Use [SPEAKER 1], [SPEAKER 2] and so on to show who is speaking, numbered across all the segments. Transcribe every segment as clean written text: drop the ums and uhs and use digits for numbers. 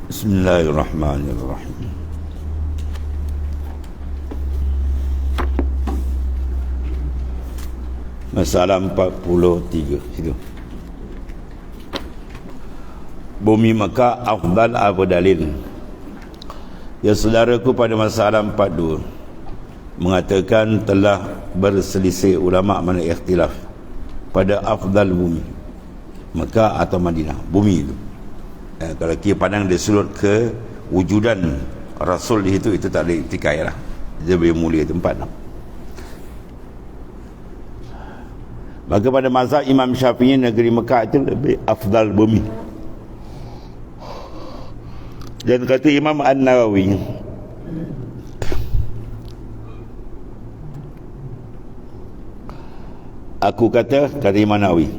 [SPEAKER 1] Bismillahirrahmanirrahim. Masalah 43 situ. Bumi Mekah afdal apa dalil? Ya saudaraku, pada masalah 42 mengatakan telah berselisih ulama mana ikhtilaf pada afdal bumi Mekah atau Madinah. Bumi itu kalau kita pandang dia surut ke wujudan Rasul di situ, itu tak ada iktikai lah, dia lebih mulia tempat lah. Maka pada mazhab Imam Syafi'i, negeri Mekah itu lebih afdal bumi. Dan kata Imam An-Nawawi, aku kata Imam Nawawi,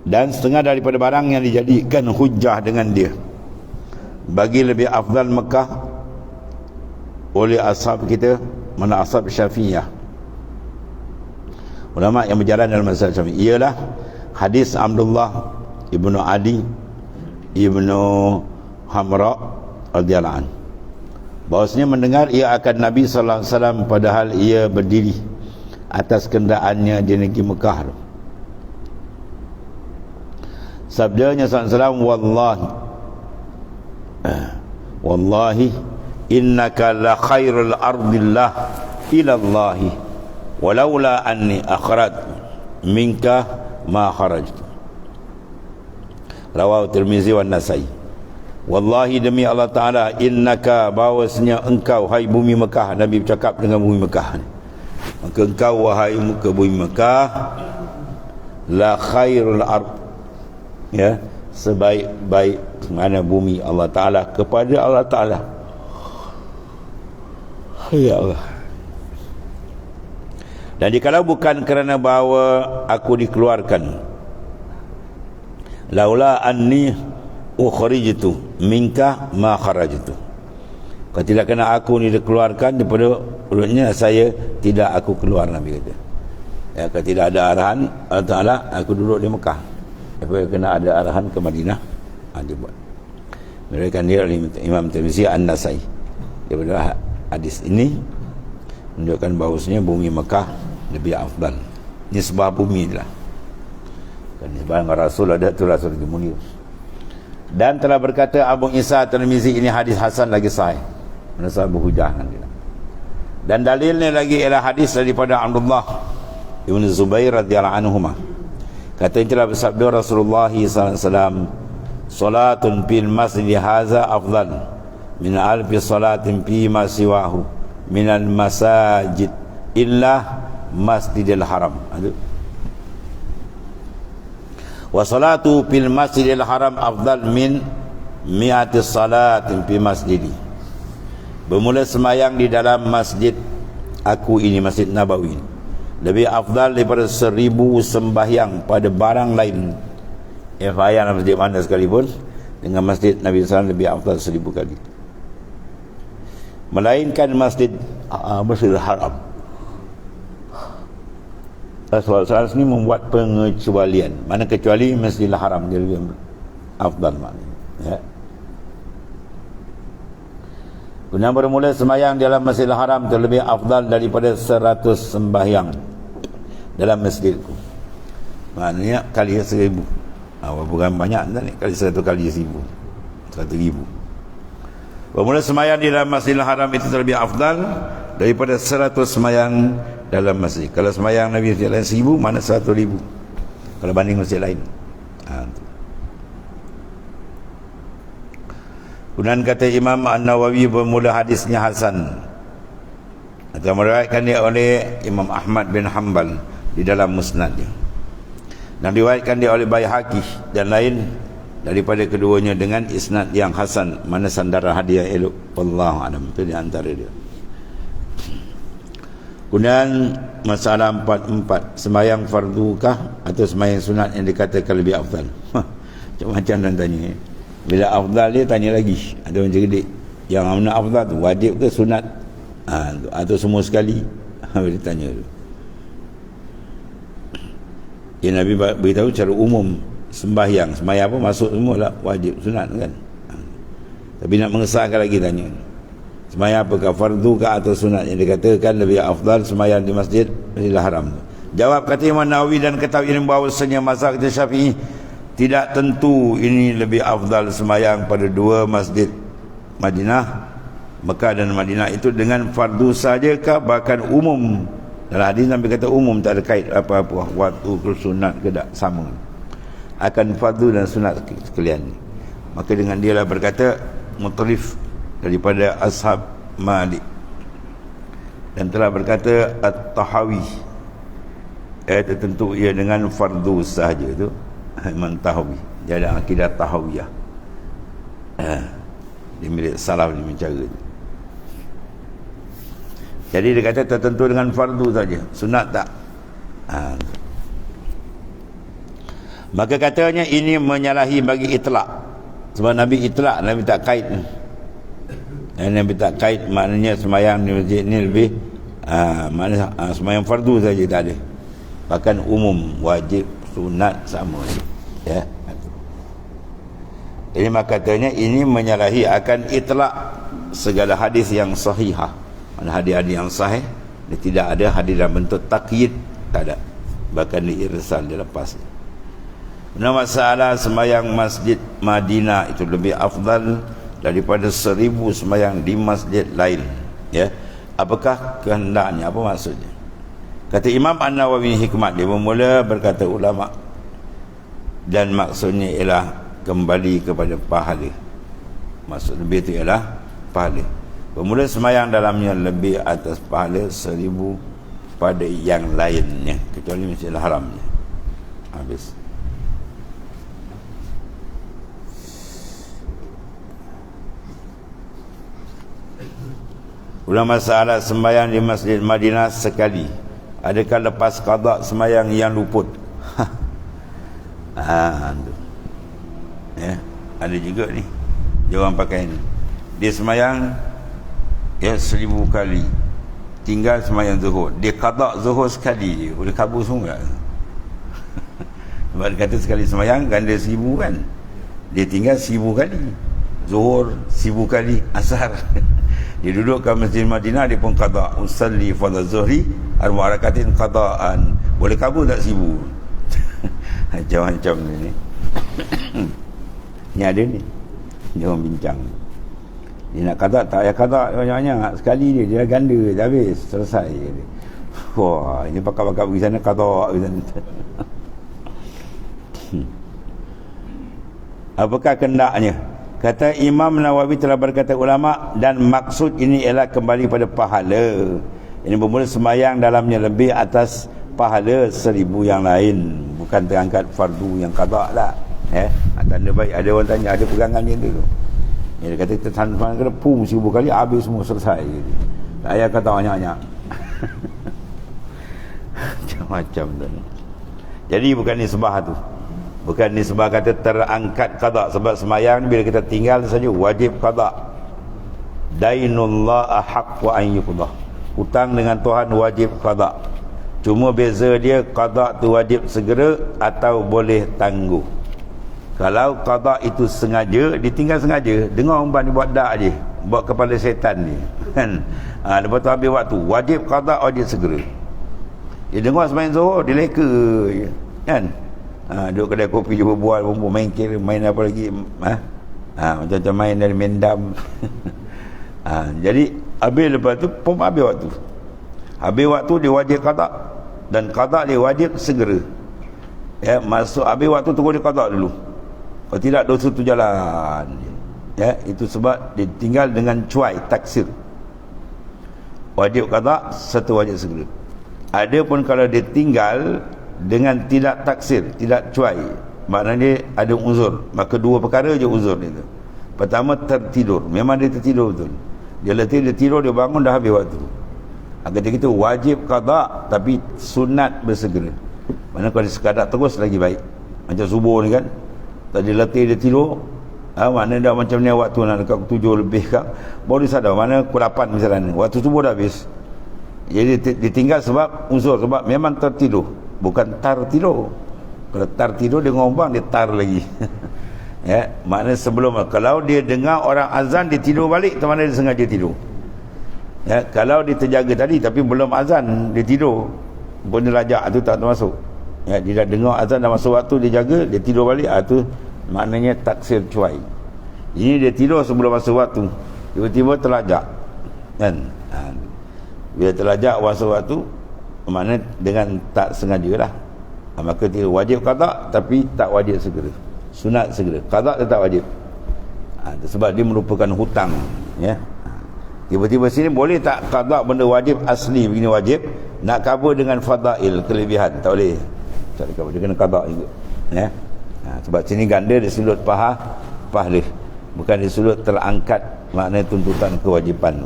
[SPEAKER 1] dan setengah daripada barang yang dijadikan hujah dengan dia bagi lebih afdal Mekah oleh ashab kita, mana ashab Syafi'iyah, ulama yang berjalan dalam mazhab Syafi'i, ialah hadis Abdullah ibnu Adi ibnu Hamra radhiyallahu anhu, bahwasanya mendengar ia akan Nabi sallallahu alaihi wasallam padahal ia berdiri atas kenderaannya di negeri Mekah. Sabdanya sallallahu alaihi wasallam, wallahi innaka la khairul ardillah ila Allahi walaula anni akhraj minka ma kharajtu. Rawahu Tirmizi wan Nasai. Wallahi, demi Allah Ta'ala, innaka, bahawasanya engkau, hai bumi Mekah, Nabi bercakap dengan bumi Mekah, maka engkau wahai muka bumi Mekah, la khairul ard, ya, sebaik-baik mana bumi Allah Ta'ala kepada Allah Ta'ala. Ya Allah. Dan jikalau bukan kerana bahawa aku dikeluarkan, laula anni ukhrijtu minka ma kharajtu, kalau tidak kena aku ni dikeluarkan daripada urutnya, saya tidak aku keluar. Nabi kata, ya, kalau tidak ada arahan Allah Ta'ala, aku duduk di Mekah. Apabila kena ada arahan ke Madinah, dia buat. Mereka dia oleh Imam Tirmizi An-Nasai. Daripada hadis ini menunjukkan bahawasanya bumi Mekah lebih afdal. Ini sebuah bumi lah. Kan sebarang Rasul ada tu, Rasul itu mulia. Dan telah berkata Abu Isa Tirmizi, ini hadis hasan lagi sahih, menasab berhujah nanti. Dan dalilnya lagi ialah hadis daripada Abdullah ibn Zubair radhiyallahu anhuma, katanya telah bersabda Rasulullah sallallahu alaihi wasallam, salatun fil masjid hadza afdal min alfi salatin fi ma siwahu minal masajid illa masjidil haram. Wa salatu fil masjidil haram afdal min mi'ati salatin fi masjidi. Bermula semayang di dalam masjid aku ini, Masjid Nabawi, lebih afdal daripada 1000 sembahyang pada barang lain. Sembahyang masjid mana sekalipun, dengan masjid Nabi SAW lebih afdal 1000 kali, melainkan Masjidil Haram. Rasulullah SAW ni membuat pengecualian, mana kecuali Masjidil Haram dia lebih afdal maknanya, ya. Guna bermula sembahyang dalam Masjidil Haram terlebih afdal daripada 100 sembahyang dalam masjidku. Maknanya kali 1000. Bukan banyak ni, kali 100 kali 1000, 100,000. Bermula sembahyang di dalam Masjidil Haram itu terlebih afdal daripada 100 sembahyang dalam masjid. Kalau sembahyang Nabi masjid lain 1000, mana 100,000 kalau banding masjid lain. Kemudian kata Imam An-Nawawi, bermula hadisnya hasan, atau meriwayatkan dia oleh Imam Ahmad bin Hanbal di dalam musnadnya, dan diriwayatkan dia oleh Baihaqi dan lain daripada keduanya dengan isnad yang hasan, mana sandaran hadiah elok, wallahu alam. Itu di antara dia. Kemudian masalah 44, sembahyang fardukah atau sembahyang sunat yang dikatakan lebih afdal? Macam-macam dan tanya. Bila afdal dia tanya lagi, ada orang cerdik, yang mana afdal tu, wajib ke sunat, atau semua sekali? Dia tanya tu. Ya, Nabi beritahu secara umum sembahyang apa masuk semua lah, wajib sunat kan. Tapi nak mengesahkan lagi tanya, sembahyang apakah fardu ke atau sunat? Yang dikatakan lebih afdal sembahyang di masjid Masjidil Haram. Jawab kata Imam Nawawi dan kata Ibn bahawasanya mazhab kita Syafi'i tidak tentu ini lebih afdal sembahyang pada dua masjid Madinah, Mekah dan Madinah itu dengan fardu sajakah bahkan umum. Dalam hadis Nabi kata umum, tak ada kait apa-apa waktu ke sunat ke tak, sama akan fardu dan sunat sekalian. Maka dengan dia lah berkata Mutarif daripada ashab Malik dan telah berkata At-Tahawi tertentu ia dengan fardu sahaja itu Imam Tahawi, dia ada akidah Tahawiyah, dia milik salaf ni mencara itu. Jadi dia kata tertentu dengan fardu saja, sunat tak. Maka katanya ini menyalahi bagi itlak, sebab Nabi itlak, Nabi tak kait. Nabi tak kait, maknanya sembahyang di masjid ni lebih maknanya sembahyang fardu saja, tak ada. Bahkan umum, wajib, sunat sama ya. Ini maka katanya ini menyalahi akan itlak segala hadis yang sahihah. Mana hadis-hadis yang sahih, dia tidak ada hadis dalam bentuk takyid, tak ada, bahkan diirsal, dia lepas. Nah, masalah sembahyang masjid Madinah itu lebih afdal daripada 1000 sembahyang di masjid lain ya. Apakah kehendaknya, apa maksudnya? Kata Imam An-Nawawi hikmat, dia bermula berkata ulama, dan maksudnya ialah kembali kepada pahala. Maksud lebih itu ialah pahala. Bermula sembahyang dalamnya lebih atas pahala 1000 pada yang lainnya kecuali Masjidil Haramnya. Habis. Ulama masalah sembahyang di Masjid Madinah sekali, adakah lepas qada sembahyang yang luput? Ya, ada juga ni dia orang pakai ni, dia sembahyang ya 1000 kali, tinggal sembahyang zuhur, dia qada zuhur sekali je, boleh kabur semua. Sebab dia kata sekali sembahyang ganda 1000 kan, dia tinggal 1000 kali zuhur, 1000 kali asar. Dia duduk kat Masjid Madinah, dia pun qada, usalli fardhu zuhri arba' rakatin qada'an, boleh kabur tak 1000? Macam-macam ni. Ni ada ni, dia orang bincang, dia nak qada tak payah qada banyak-banyak, sekali dia dah ganda, dah habis, selesai dia. Wah, ini pakar-pakar pergi sana qada pergi sana. Apakah kendaknya? Kata Imam Nawawi telah berkata ulama, dan maksud ini ialah kembali pada pahala. Ini bermula sembahyang dalamnya lebih atas pahala 1000 yang lain, bukan terangkat fardu yang qada lah. Tanda baik, ada orang tanya, ada pegangan macam tu. Dia kata kita tanpa kena pum 1000 kali habis semua, selesai. Saya kata banyak-banyak. Macam-macam tu. Jadi bukan nisbah tu. Bukan nisbah kata terangkat qada, sebab sembahyang bila kita tinggal saja wajib qada. Dainullah ahaq wa an yuqdah. Hutang dengan Tuhan wajib qada. Cuma beza dia, qada tu wajib segera atau boleh tangguh. Kalau qada itu sengaja, ditinggal sengaja, dengar umpan dia buat dak je, buat kepala setan ni kan. Lepas tu habis waktu, wajib qada, wajib segera. Dia dengar sembahyang zuhur, dia leka je kan. Duduk kedai kopi dia berbual, main kira, main apa lagi, macam-macam main dari mendam. Jadi habis lepas tu pun habis waktu. Habis waktu dia wajib qada, dan qada dia wajib segera. Ya, masuk habis waktu tunggu dia qada dulu. Kalau tidak dosa tu jalan. Ya, itu sebab dia tinggal dengan cuai, taksir. Wajib qada, satu wajib segera. Ada pun kalau dia tinggal dengan tidak taksir, tidak cuai, maknanya dia ada uzur, maka dua perkara je uzur dia tu. Pertama, tertidur, memang dia tertidur betul, dia letih, dia tidur, dia bangun, dah habis waktu. Ketika itu wajib qada, tapi sunat bersegera. Mana kalau dia sekadar terus lagi baik. Macam subuh ni kan, tadi letih dia tidur, mana dah macam ni waktu nak dekat 7 lebih kan, baru dia sadar, mana pukul 8 misalnya, waktu subuh dah habis. Jadi ditinggal sebab uzur, sebab memang tertidur, bukan tar tidur. Kalau tar tidur dia ngombang, dia tar lagi. Ya, maknanya sebelum, kalau dia dengar orang azan dia tidur balik, tu mana dia sengaja tidur. Ya, kalau dia terjaga tadi tapi belum azan dia tidur, benda lajak tu tak termasuk. Ya, dia dah dengar azan dah masuk waktu dia jaga, dia tidur balik, tu maknanya taksir cuai. Ini dia tidur sebelum masuk waktu, tiba-tiba terlajak kan. Bila terlajak masuk waktu, maknanya dengan tak sengaja lah. Maka dia wajib qada tapi tak wajib segera, sunat segera. Qada tetap wajib. Sebab dia merupakan hutang, ya. Tiba-tiba sini boleh tak qada benda wajib asli begini wajib, nak cover dengan fadail, kelebihan, tak boleh. Tak boleh cover, dia kena qada juga, ya. Sebab sini ganda di sudut pahala, bukan di sudut terangkat maknanya tuntutan kewajipan.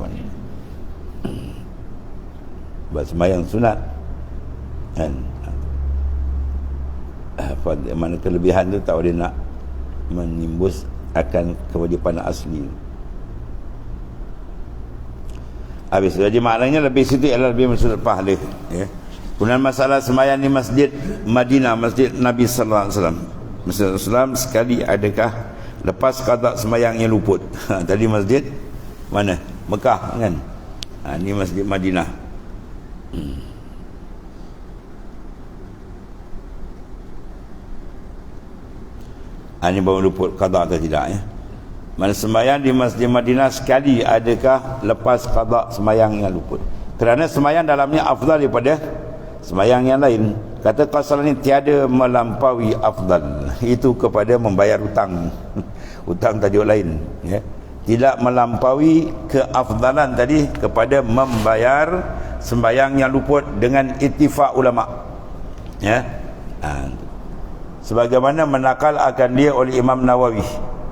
[SPEAKER 1] Sebab sembahyang sunat kan, mana kelebihan tu tak boleh nak menimbus akan kewajipan asli. Habis. Jadi maknanya lebih situ adalah lebih maksud pahala, ya. Kemudian masalah sembahyang di Masjid Madinah, Masjid Nabi sallallahu alaihi wasallam. Masjid Islam sekali adakah lepas qada sembahyang yang luput? Tadi masjid mana? Mekah kan. Ini Masjid Madinah. Ini baru luput qada atau tidak, ya. Mana sembahyang di Masjid Madinah sekali adakah lepas qada sembahyang yang luput? Kerana sembahyang dalamnya afdal daripada sembahyang yang lain. Kata Qasalani tiada melampaui afdal, itu kepada membayar hutang. Hutang tajuk lain, ya. Tidak melampaui keafdalan tadi kepada membayar sembahyang yang luput dengan ittifaq ulama, ya. Sebagaimana menakal akan dia oleh Imam Nawawi,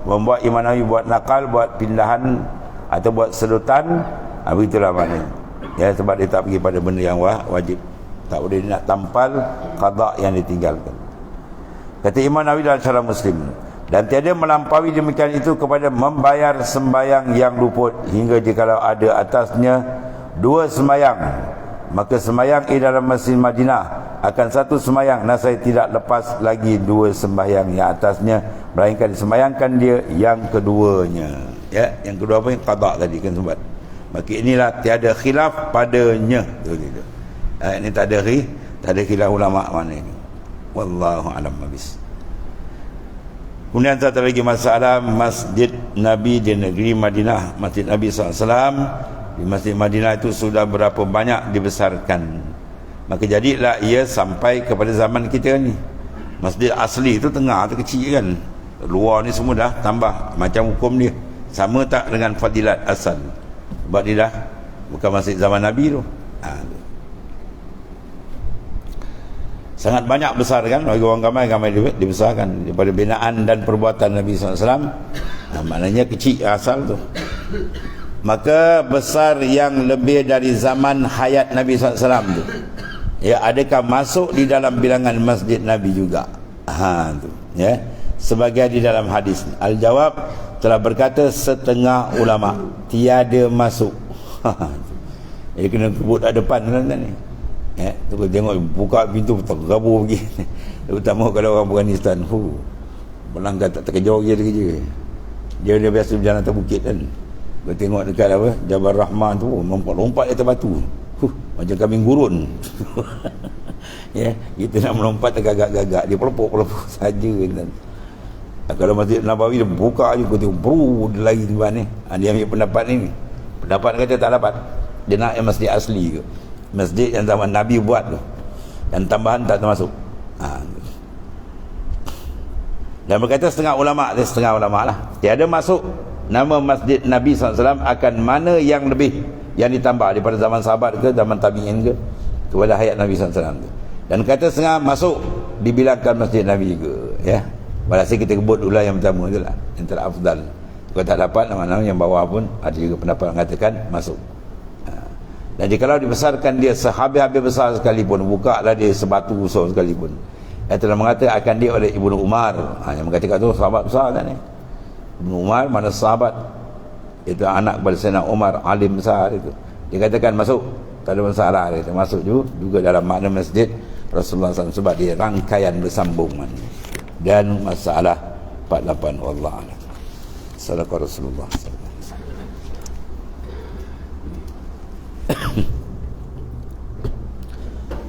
[SPEAKER 1] membuat Imam Nawawi buat nakal, buat pindahan atau buat sedutan, begitulah maknanya, ya. Sebab dia tak pergi pada benda yang wajib, tak boleh nak tampal qada yang ditinggalkan. Kata Imam Nawawi dalam Syarah Muslim, dan tiada melampaui demikian itu kepada membayar sembahyang yang luput, hingga jikalau ada atasnya dua sembahyang, maka sembahyang dalam Masjid Madinah akan satu sembahyang, nasai tidak lepas lagi dua sembahyang yang atasnya, melainkan disembahyangkan dia yang keduanya, ya. Yang kedua apa? Yang qada tadi kan, sebab maka inilah tiada khilaf padanya. Ini tak ada khilaf ulama mana ini. Wallahu alam habis. Kemudian satu lagi masalah Masjid Nabi di negeri Madinah. Masjid Nabi SAW di Masjid Madinah itu sudah berapa banyak dibesarkan. Maka jadilah ia sampai kepada zaman kita ni. Masjid asli itu tengah tu kecil kan, luar ni semua dah tambah macam hukum dia. Sama tak dengan fadilat asal? Sebab dia dah bukan masjid zaman Nabi tu. Sangat banyak besar kan, bagi orang ramai dibesarkan daripada binaan dan perbuatan Nabi SAW. Maknanya kecil asal tu. Maka besar yang lebih dari zaman hayat Nabi SAW tu, ya, adakah masuk di dalam bilangan masjid Nabi juga? Tu, ya. Sebagai di dalam hadis, al-jawab telah berkata setengah ulama tiada masuk. Jadi kena kebut kat depan kan ni. Ya, tu tengok buka pintu tergabur pergi. Terutama kalau orang Afghanistan, melanggar tak terkejar dia. Dia biasa berjalan atas bukit kan. Kau tengok dekat apa, Jabal Rahman tu, lompat-lompat atas batu. Macam kambing gurun. Ya, kita nak melompat tergagak-gagak, dia pelopok-pelopok saja kan. Kalau Masjid Nabawi dia buka je, kau tengok dia lari di mana ni. Dia ambil pendapat ni. Pendapat kata tak dapat. Dia nak yang masjid asli ke. Masjid yang zaman Nabi buat tu, dan tambahan tak termasuk. Dan berkata setengah ulama lah, tiada masuk nama Masjid Nabi SAW akan mana yang lebih, yang ditambah daripada zaman sahabat ke, zaman tabi'in ke, kepada hayat Nabi SAW tu. Dan kata setengah masuk dibilangkan Masjid Nabi ke, ya. Walhasil kita kebut ulah yang pertama tu lah, yang terafdal. Kalau tak dapat nama-nama yang bawah pun ada juga pendapat mengatakan masuk. Dan jikalau dibesarkan dia sehabis-habis besar sekalipun, bukalah dia sebatu besar sekalipun, yang telah mengatakan akan dia oleh Ibnu Umar, yang mengatakan tu sahabat besar kan ni. Ibnu Umar mana sahabat, itu anak kepada Sayyidina Umar, alim besar itu. Dia katakan masuk, tak ada masalah, dia masuk juga dalam makna masjid Rasulullah SAW, sebab dia rangkaian bersambungan. Dan masalah 48 wallahu a'lam. Sadaqah Rasulullah sallallahu alaihi wasallam.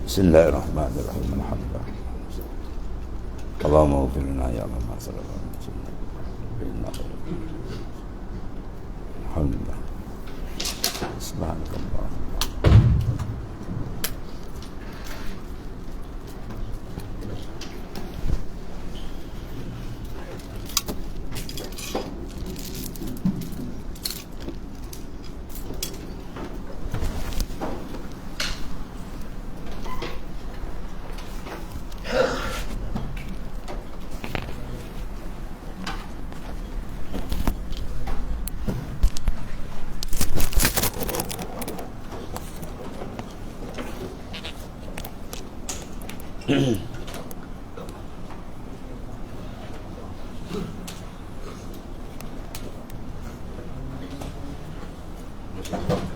[SPEAKER 1] Bismillahirrahmanirrahim. Alhamdulillah. Allahumma ighfir lana ya Allah ma sallallahu alaihi wasallam. Alhamdulillah. Subhanallah.
[SPEAKER 2] Thank you.